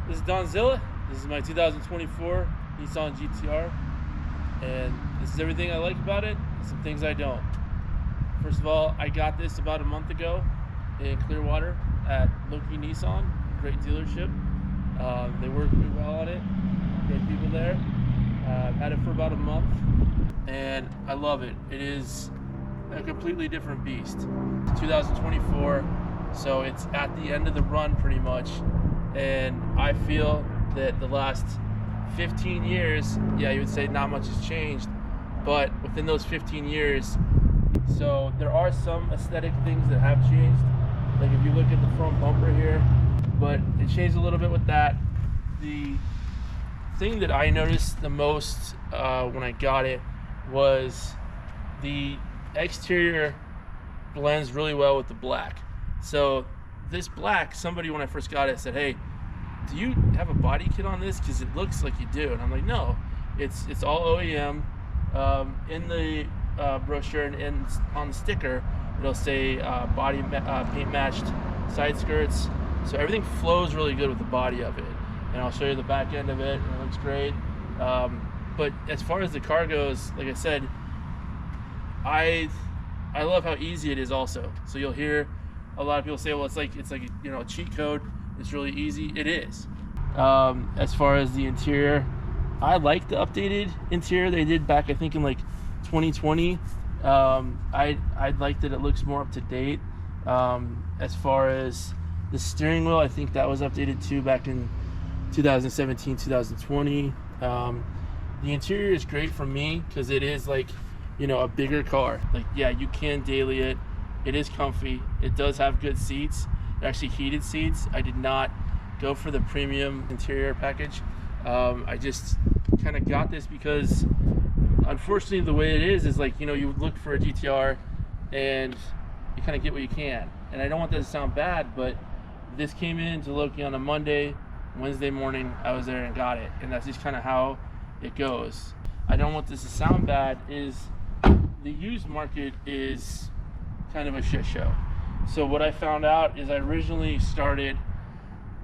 This is Donzilla. This is my 2024 Nissan GTR, and this is everything I like about it, and some things I don't. First of all, I got this about a month ago in Clearwater at Loki Nissan, great dealership. They worked me well on it, great people there. I've had it for about a month, and I love it. It is a completely different beast. It's 2024, so it's at the end of the run pretty much. And I feel that the last 15 years, yeah, you would say not much has changed, but within those 15 years, so there are some aesthetic things that have changed. Like if you look at the front bumper here, but it changed a little bit with that. The thing that I noticed the most when I got it was the exterior blends really well with the black. So this black, somebody when I first got it said, "Hey, do you have a body kit on this? Because it looks like you do." And I'm like, "No, it's all OEM." In the brochure and on the sticker, it'll say body paint matched side skirts. So everything flows really good with the body of it. And I'll show you the back end of it, and it looks great. But as far as the car goes, like I said, I love how easy it is also. So you'll hear a lot of people say, well, it's like a cheat code. It's really easy. It is. As far as the interior, I like the updated interior they did back, I think in like 2020. I like that it looks more up to date. As far as the steering wheel, I think that was updated too back in 2017, 2020. The interior is great for me because it is like, a bigger car. Like, yeah, you can daily it. It is comfy. It does have good seats. Actually heated seats. I did not go for the premium interior package. I just kind of got this because unfortunately the way it is like, you look for a GTR and you kind of get what you can. And I don't want that to sound bad, but this came in to Loki on a Monday. Wednesday morning I was there and got it, and that's just kind of how it goes. I don't want this to sound bad, is the used market is kind of a shit show. So what I found out is I originally started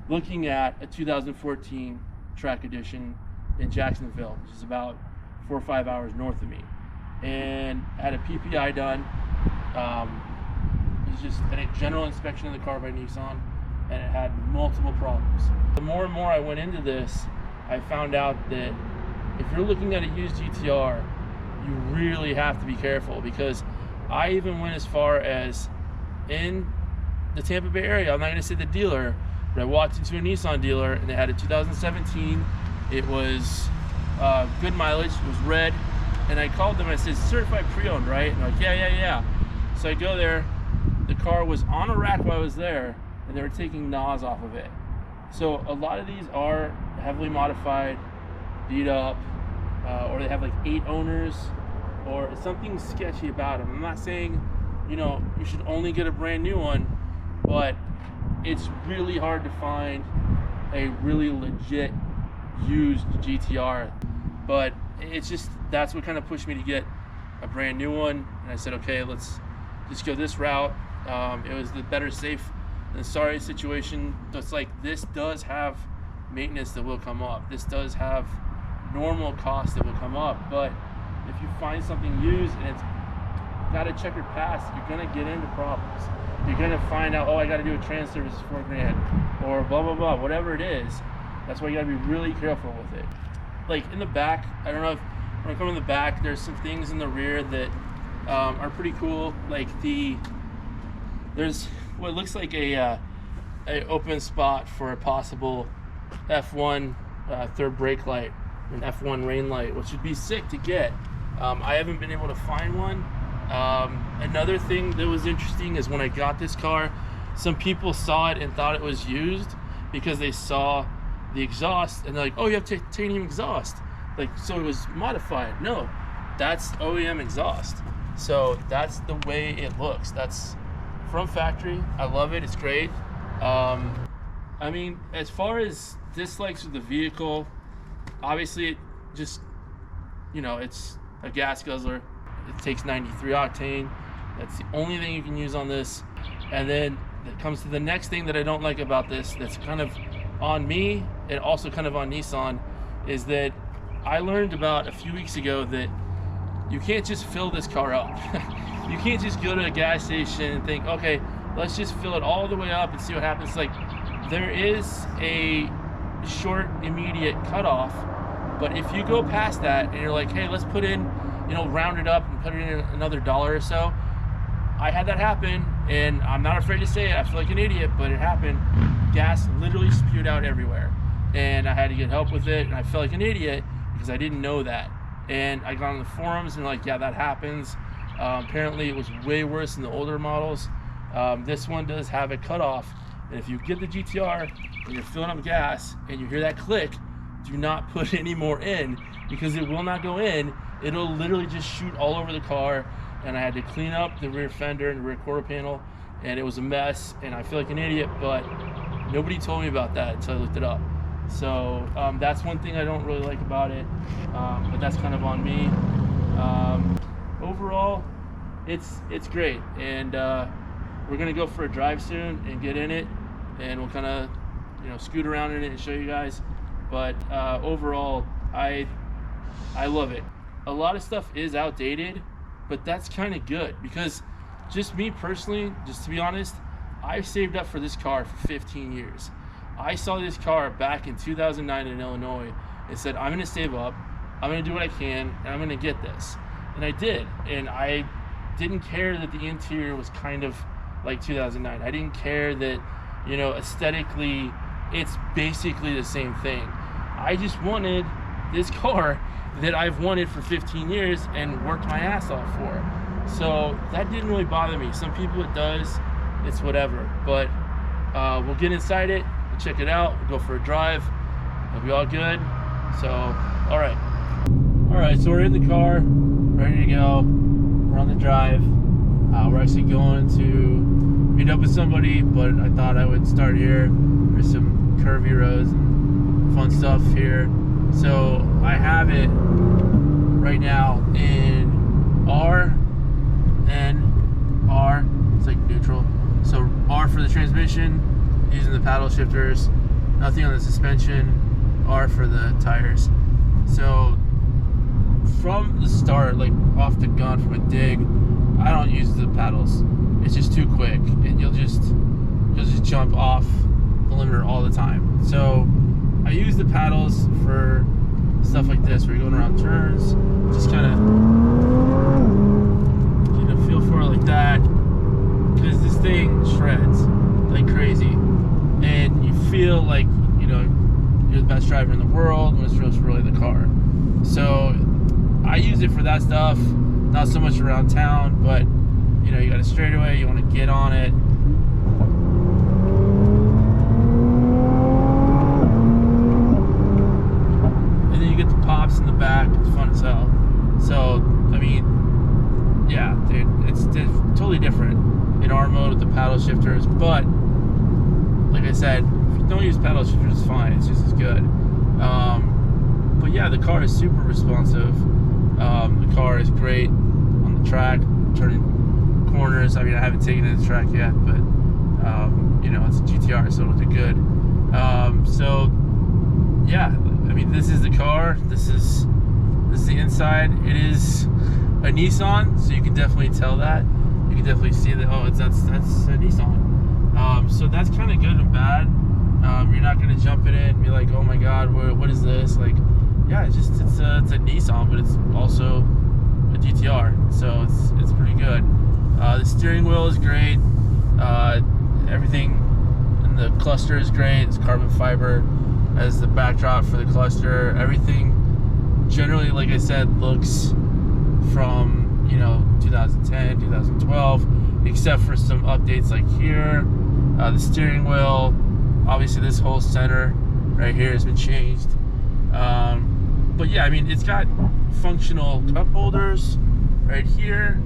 looking at a 2014 track edition in Jacksonville, which is about 4 or 5 hours north of me, and had a PPI done. It was just a general inspection of the car by Nissan, and it had multiple problems. The more and more I went into this, I found out that if you're looking at a used GTR, you really have to be careful, because I even went as far as in the Tampa Bay area, I'm not going to say the dealer, but I walked into a Nissan dealer and they had a 2017. It was good mileage, it was red, and I called them and I said, "Certified pre-owned, right?" And they're like, yeah. So I go there, the car was on a rack while I was there, and they were taking NOS off of it. So a lot of these are heavily modified, beat up, or they have like 8 owners, or something sketchy about them. I'm not saying, you should only get a brand new one, but it's really hard to find a really legit used GTR. But it's just, that's what kind of pushed me to get a brand new one. And I said, okay, let's just go this route. It was the better safe than sorry situation. So it's like, this does have maintenance that will come up. This does have normal costs that will come up. But if you find something used and it's got a checkered past, you're gonna get into problems. You're gonna find out, oh, I gotta do a trans service for $4,000, or blah blah blah, whatever it is. That's why you gotta be really careful with it. Like in the back, I don't know if when I come in the back, there's some things in the rear that are pretty cool. Like there's what looks like a open spot for a possible F1 third brake light, an F1 rain light, which would be sick to get. I haven't been able to find one. Another thing that was interesting is when I got this car, some people saw it and thought it was used because they saw the exhaust and they're like, "Oh, you have titanium exhaust." Like, so it was modified. No, that's OEM exhaust. So that's the way it looks. That's from factory. I love it. It's great. I mean, as far as dislikes with the vehicle, obviously it just, it's a gas guzzler. It takes 93 octane. That's the only thing you can use on this. And then it comes to the next thing that I don't like about this, that's kind of on me and also kind of on Nissan is that I learned about a few weeks ago that you can't just fill this car up. You can't just go to a gas station and think, okay, let's just fill it all the way up and see what happens. Like, there is a short, immediate cutoff, but if you go past that and you're like, hey, let's put in, you know, round it up and put in another $1 or so. I had that happen, and I'm not afraid to say it. I feel like an idiot, but it happened. Gas literally spewed out everywhere, and I had to get help with it, and I felt like an idiot because I didn't know that. And I got on the forums and like, yeah, that happens. Apparently it was way worse in the older models. This one does have a cutoff, and if you get the GTR and you're filling up gas and you hear that click, do not put any more in, because it will not go in. It'll literally just shoot all over the car, and I had to clean up the rear fender and the rear quarter panel, and it was a mess, and I feel like an idiot, but nobody told me about that until I looked it up. So that's one thing I don't really like about it, but that's kind of on me. Overall, it's great, and we're gonna go for a drive soon and get in it, and we'll kind of, you know, scoot around in it and show you guys. But overall, I love it. A lot of stuff is outdated, but that's kind of good, because just me personally, just to be honest, I saved up for this car for 15 years. I saw this car back in 2009 in Illinois and said, I'm gonna save up, I'm gonna do what I can, and I'm gonna get this. And I did, and I didn't care that the interior was kind of like 2009. I didn't care that, you know, aesthetically, it's basically the same thing. I just wanted this car that I've wanted for 15 years and worked my ass off for. So that didn't really bother me. Some people it does, it's whatever. But we'll get inside it, we'll check it out, we'll go for a drive, it'll be all good. So, all right, so we're in the car, ready to go. We're on the drive. We're actually going to meet up with somebody, but I thought I would start here. There's some curvy roads and fun stuff here. So I have it right now in R and R. It's like neutral. So R for the transmission, using the paddle shifters, nothing on the suspension, R for the tires. So from the start, like off the gun from a dig, I don't use the paddles. It's just too quick, and you'll just jump off the limiter all the time. So I use the paddles for stuff like this, where you're going around turns, just kind of get a feel for it like that, because this thing shreds like crazy, and you feel like, you know, you're the best driver in the world when it's just really the car. So I use it for that stuff, not so much around town, but you know, you got a straightaway, you want to get on it. And then you get the pops in the back, it's fun as hell. So, I mean, yeah, dude, it's totally different in R mode with the paddle shifters, but like I said, if you don't use paddle shifters, it's fine, it's just as good. But yeah, the car is super responsive. The car is great on the track, turning corners. I mean, I haven't taken it to the track yet, but you know, it's a GTR, so it'll do good. So yeah, I mean, this is the car. This is the inside. It is a Nissan, so you can definitely tell that. You can definitely see that. Oh, that's a Nissan. So that's kind of good and bad. You're not gonna jump in it and be like, oh my god, what is this? Like, yeah, it's a Nissan, but it's also a GTR, so it's pretty good. The steering wheel is great. Everything in the cluster is great. It's carbon fiber as the backdrop for the cluster. Everything generally, like I said, looks from, you know, 2010, 2012, except for some updates like here. The steering wheel, obviously this whole center right here has been changed. But yeah, I mean, it's got functional cup holders right here.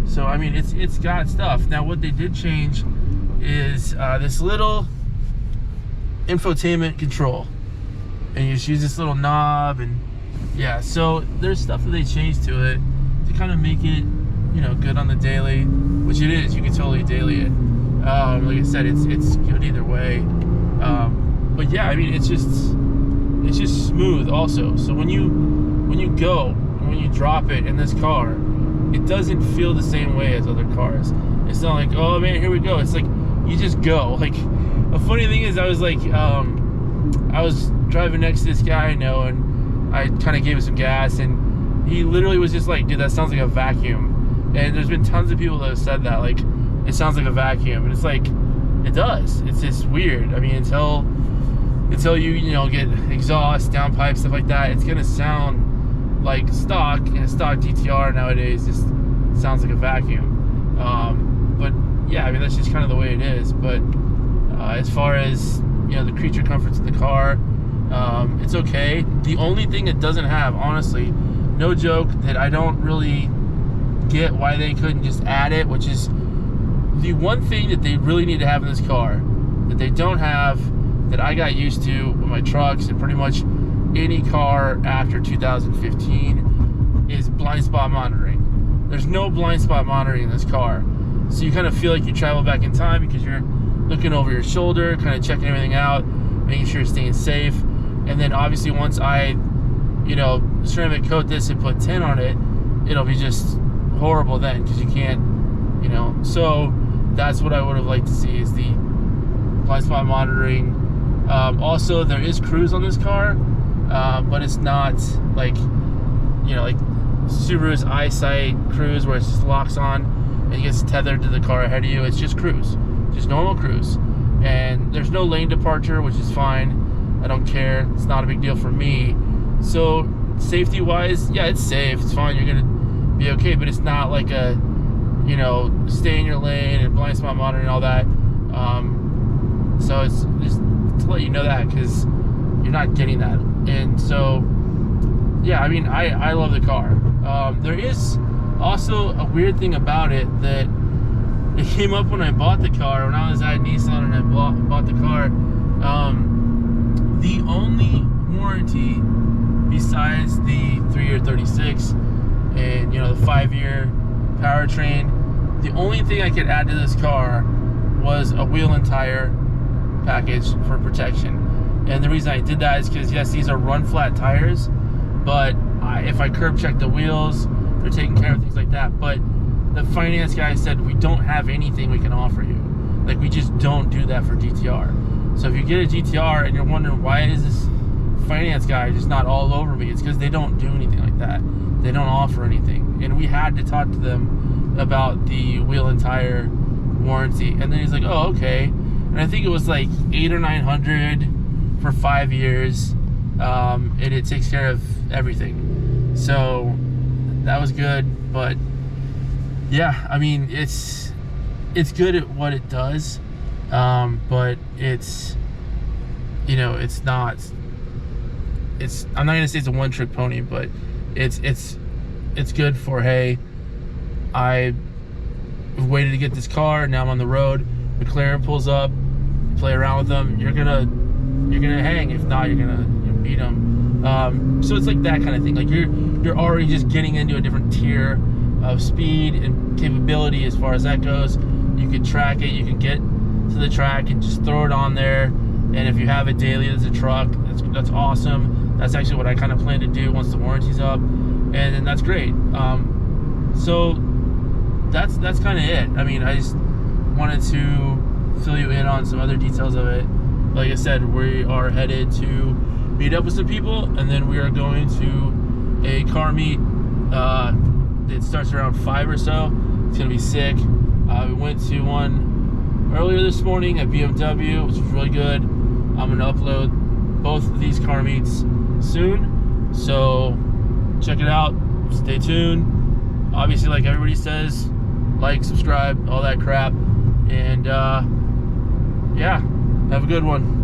So I mean, it's got stuff. Now what they did change is this little infotainment control, and you just use this little knob, and yeah, so there's stuff that they changed to it to kind of make it, you know, good on the daily, which it is. You can totally daily it. Like I said, it's good either way. But But yeah, I mean, it's just smooth also. So when you go, when you drop it in this car, it doesn't feel the same way as other cars. It's not like, oh man, here we go. It's like you just go. Like, a funny thing is, I was driving next to this guy I know, and I kind of gave him some gas, and he literally was just like, dude, that sounds like a vacuum. And there's been tons of people that have said that, like, it sounds like a vacuum, and it's like, it does. It's just weird. I mean, until you get exhaust, downpipe, stuff like that, it's gonna sound like stock, and a stock GTR nowadays just sounds like a vacuum. But yeah, I mean, that's just kind of the way it is. But as far as the creature comforts in the car, it's okay. The only thing it doesn't have, honestly, no joke, that I don't really get why they couldn't just add it, which is the one thing that they really need to have in this car that they don't have, that I got used to with my trucks and pretty much any car after 2015, is blind spot monitoring. There's no blind spot monitoring in this car. So you kind of feel like you travel back in time because you're looking over your shoulder, kind of checking everything out, making sure you're staying safe. And then obviously once I, ceramic coat this and put 10 on it, it'll be just horrible then, because you can't, so that's what I would have liked to see, is the blind spot monitoring. Also, there is cruise on this car, but it's not like Subaru's eyesight cruise where it just locks on and it gets tethered to the car ahead of you. It's just cruise, just normal cruise. And there's no lane departure, which is fine. I don't care. It's not a big deal for me. So safety wise, yeah, it's safe. It's fine. You're going to be okay, but it's not like a, stay in your lane and blind spot monitoring and all that. So it's just to let you know that, because you're not getting that. And so, yeah, I mean, I love the car. There is also a weird thing about it that it came up when I bought the car, when I was at Nissan and I bought the car. The only warranty besides the 3-year 36 and the 5-year powertrain, the only thing I could add to this car was a wheel and tire package for protection. And the reason I did that is because, yes, these are run flat tires, but if I curb check the wheels, they're taking care of things like that. But the finance guy said, we don't have anything we can offer you. Like, we just don't do that for GTR. So if you get a GTR and you're wondering, why is this finance guy just not all over me? It's because they don't do anything like that. They don't offer anything. And we had to talk to them about the wheel and tire warranty. And then he's like, oh, okay. And I think it was like $800 or $900 for 5 years. And it takes care of everything. So that was good. But yeah, I mean, it's good at what it does. But it's, it's not, I'm not gonna say it's a one-trick pony, but it's good for, hey, I waited to get this car, now I'm on the road, McLaren pulls up, play around with them, you're gonna hang. If not, you're gonna beat them. So it's like that kind of thing. Like, you're already just getting into a different tier of speed and capability as far as that goes. You can track it, you can get to the track and just throw it on there. And if you have it daily as a truck, that's awesome. That's actually what I kind of plan to do once the warranty's up, and then that's great. So that's kind of it. I mean, I just wanted to fill you in on some other details of it. Like I said, we are headed to meet up with some people, and then we are going to a car meet. It starts around 5 or so. It's gonna be sick. We went to one earlier this morning at BMW, which was really good. I'm gonna upload both of these car meets soon, so check it out. Stay tuned. Obviously, like everybody says, like, subscribe, all that crap, and yeah, have a good one.